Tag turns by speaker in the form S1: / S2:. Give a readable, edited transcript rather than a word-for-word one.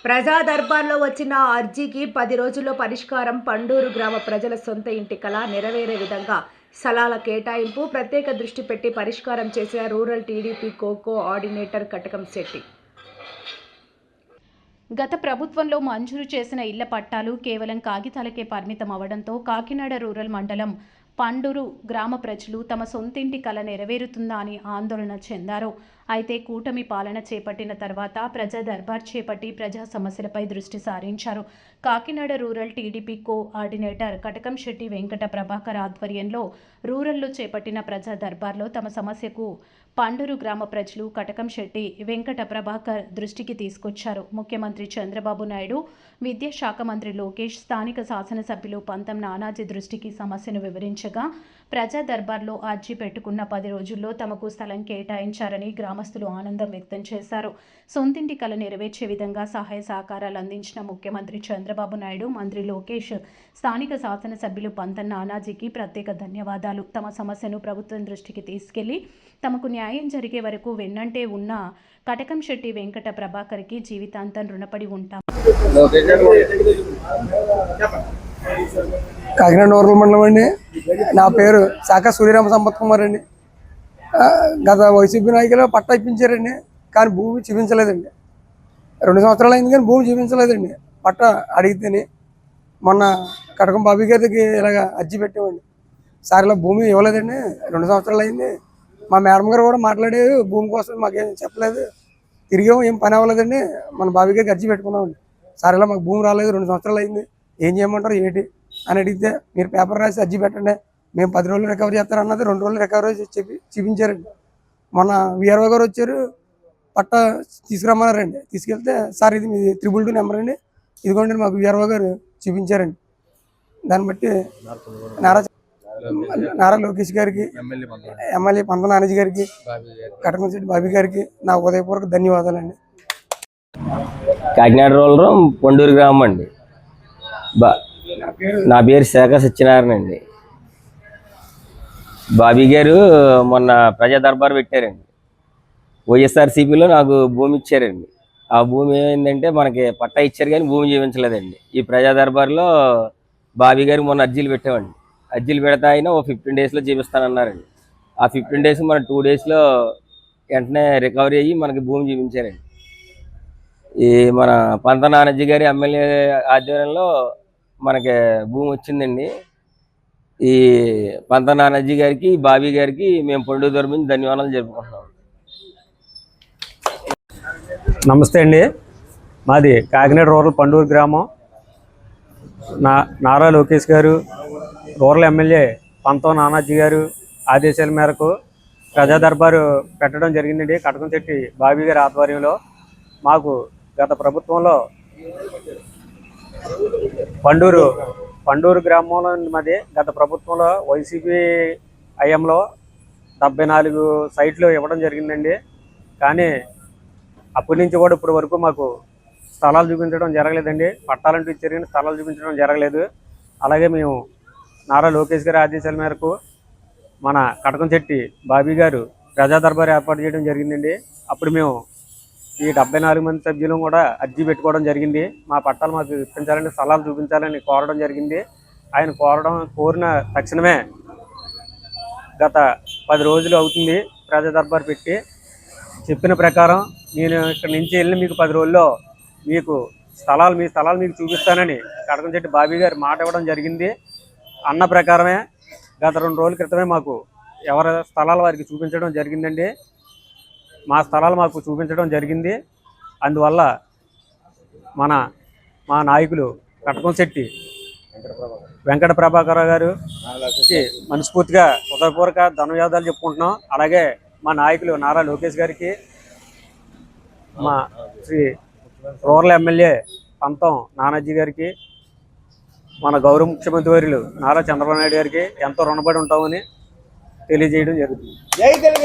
S1: ప్రజా దర్బార్లో వచ్చిన అర్జీకి 10 రోజుల్లో పరిష్కారం. పండూరు గ్రామ ప్రజల సొంత ఇంటి కల నెరవేరే విధంగా స్థలాల కేటాయింపు ప్రత్యేక దృష్టి పెట్టి పరిష్కారం చేసే రూరల్ టీడీపీ కోఆర్డినేటర్ కటకం శెట్టి.
S2: గత ప్రభుత్వంలో మంజూరు చేసిన ఇళ్ల పట్టాలు కేవలం కాగితాలకే పరిమితం అవడంతో కాకినాడ రూరల్ మండలం పండూరు గ్రామ ప్రజలు తమ సొంతింటి కల నెరవేరుతుందా అని ఆందోళన చెందారు. అయితే కూటమి పాలన చేపట్టిన తర్వాత ప్రజా దర్బార్ చేపట్టి ప్రజా సమస్యలపై దృష్టి సారించారు. కాకినాడ రూరల్ టీడీపీ కోఆర్డినేటర్ కటకం శెట్టి వెంకట ప్రభాకర్ ఆధ్వర్యంలో రూరల్లో చేపట్టిన ప్రజా దర్బార్లో తమ సమస్యకు పండూరు గ్రామ ప్రజలు కటకం శెట్టి వెంకట ప్రభాకర్ దృష్టికి తీసుకొచ్చారు. ముఖ్యమంత్రి చంద్రబాబు నాయుడు, విద్యాశాఖ మంత్రి లోకేష్, స్థానిక శాసనసభ్యులు పంతం నానాజీ దృష్టికి సమస్యను వివరించగా ప్రజా దర్బార్లో అర్జీ పెట్టుకున్న 10 రోజుల్లో తమకు స్థలం కేటాయించారని గ్రామస్తులు ఆనందం వ్యక్తం చేశారు. సొంతింటి కల నెరవేర్చే విధంగా సహాయ సహకారాలు అందించిన ముఖ్యమంత్రి చంద్రబాబు నాయుడు, మంత్రి లోకేష్, స్థానిక శాసనసభ్యులు పంతం నానాజీకి ప్రత్యేక ధన్యవాదాలు. తమ సమస్యను ప్రభుత్వం దృష్టికి తీసుకెళ్లి తమకు న్యాయం జరిగే వరకు వెన్నంటే ఉన్న కటకం శెట్టి వెంకట ప్రభాకర్కి జీవితాంతం రుణపడి ఉంటాం.
S3: కాకినాడ రూరల్ మండలం అండి. నా పేరు శాఖ సూర్యరామ సంపత్ కుమార్ అండి. గత వైసీపీ నాయకులు పట్టా ఇప్పించారండి, కానీ భూమి చూపించలేదండి. 2 సంవత్సరాలు అయింది కానీ భూమి చూపించలేదండి. పట్టా అడిగితేనే మొన్న కటకం బాబీ గారికి ఇలాగ అర్జీ పెట్టామండి. సార్ ఇలా భూమి ఇవ్వలేదండి, 2 సంవత్సరాలు అయింది. మా మేడం గారు కూడా మాట్లాడేది భూమి కోసం మాకేం చెప్పలేదు, తిరిగాము, ఏం పని అవ్వలేదండి. మన బాబీ గారికి అర్జీ పెట్టుకున్నామండి. సార్ ఇలా మాకు భూమి రాలేదు, 2 సంవత్సరాలు అయింది, ఏం చేయమంటారు ఏంటి అని అడిగితే మీరు పేపర్ రాసి అర్జీ పెట్టండి, మేము 10 రోజులు రికవరీ చేస్తారు అన్నది. 2 రోజులు రికవరీ చెప్పి చూపించారండి. మొన్న విఆర్ఓ గారు వచ్చారు, పట్టా తీసుకురమ్మన్నారండి. తీసుకెళ్తే సార్ ఇది మీది 222 నెంబర్ అండి, ఇదిగోండి మాకు విఆర్ఓ గారు చూపించారండి. దాన్ని బట్టి నారా లోకేష్ గారికి, ఎమ్మెల్యే పంతం నానాజీ గారికి, కటకం శెట్టి బాబీ గారికి నా ఉదయపూర్వక ధన్యవాదాలండి.
S4: కాకినాడ రూరల్ పండూరు గ్రామం అండి. నా పేరు శాఖ సత్యనారాయణ అండి. బాబీ గారు మొన్న ప్రజా దర్బార్ పెట్టారండి. వైఎస్ఆర్సీపీలో నాకు భూమి ఇచ్చారండి. ఆ భూమి ఏంటంటే మనకి పట్టా ఇచ్చారు కానీ భూమి చూపించలేదండి. ఈ ప్రజా దర్బార్లో బాబీ గారికి మొన్న అర్జీలు పెట్టామండి. అర్జీలు పెడతా అయినా ఓ 15 డేస్లో చూపిస్తానన్నారండి. ఆ 15 డేస్ మన 2 డేస్లో వెంటనే రికవరీ అయ్యి మనకి భూమి చూపించారండి. ఈ మన పంత నానాజీ గారి ఎమ్మెల్యే ఆధ్వర్యంలో మనకి భూమి వచ్చిందండి. ఈ పంత నానాజీ గారికి, బాబీ గారికి మేము పండుగ తరపు నుంచి ధన్యవాదాలు జరుపుకుంటున్నాం.
S5: నమస్తే అండి. మాది కాకినాడ రూరల్ పండూరు గ్రామం. నారా లోకేష్ గారు, రూరల్ ఎమ్మెల్యే పంతం నానాజీ గారు ఆదేశాల మేరకు ప్రజా దర్బారు పెట్టడం జరిగిందండి. కటకం శెట్టి బాబీ గారి ఆధ్వర్యంలో మాకు గత ప్రభుత్వంలో పండూరు గ్రామంలో మాది గత ప్రభుత్వంలో వైసీపీ హయాంలో 74 సైట్లు ఇవ్వడం జరిగిందండి. కానీ అప్పటి నుంచి కూడా ఇప్పటి వరకు మాకు స్థలాలు చూపించడం జరగలేదండి. పట్టాలంటూ ఇచ్చారు కానీ స్థలాలు చూపించడం జరగలేదు. అలాగే మేము నారా లోకేష్ గారి ఆదేశాల మేరకు మన కటకం శెట్టి బాబీ గారు ప్రజా దర్బారు ఏర్పాటు చేయడం జరిగిందండి. అప్పుడు మేము ఈ 74 మంది సభ్యులు కూడా అర్జీ పెట్టుకోవడం జరిగింది. మా పట్టాలు మాకు ఇప్పించాలని, స్థలాలు చూపించాలని కోరడం జరిగింది. ఆయన కోరిన తక్షణమే గత 10 రోజులు అవుతుంది ప్రజా దర్బార్ పెట్టి. చెప్పిన ప్రకారం నేను ఇక్కడ నుంచి వెళ్ళి మీకు 10 రోజుల్లో మీకు మీ స్థలాలు మీకు చూపిస్తానని కటకం శెట్టి బాబీ గారు మాట ఇవ్వడం జరిగింది. అన్న ప్రకారమే గత 2 రోజుల క్రితమే మాకు ఎవరి స్థలాలు వారికి చూపించడం జరిగిందండి. మా స్థలాలు మాకు చూపించడం జరిగింది. అందువల్ల మా నాయకులు కటకం శెట్టి వెంకట ప్రభాకర్ గారు మనస్ఫూర్తిగా హృదయపూర్వక ధన్యవాదాలు చెప్పుకుంటున్నాం. అలాగే మా నాయకులు నారా లోకేష్ గారికి, మా శ్రీ రూరల్ ఎమ్మెల్యే పంతం నానాజీ గారికి, మన గౌరవ ముఖ్యమంత్రి వర్యులు నారా చంద్రబాబు నాయుడు గారికి ఎంతో రుణపడి ఉంటామని తెలియజేయడం జరుగుతుంది.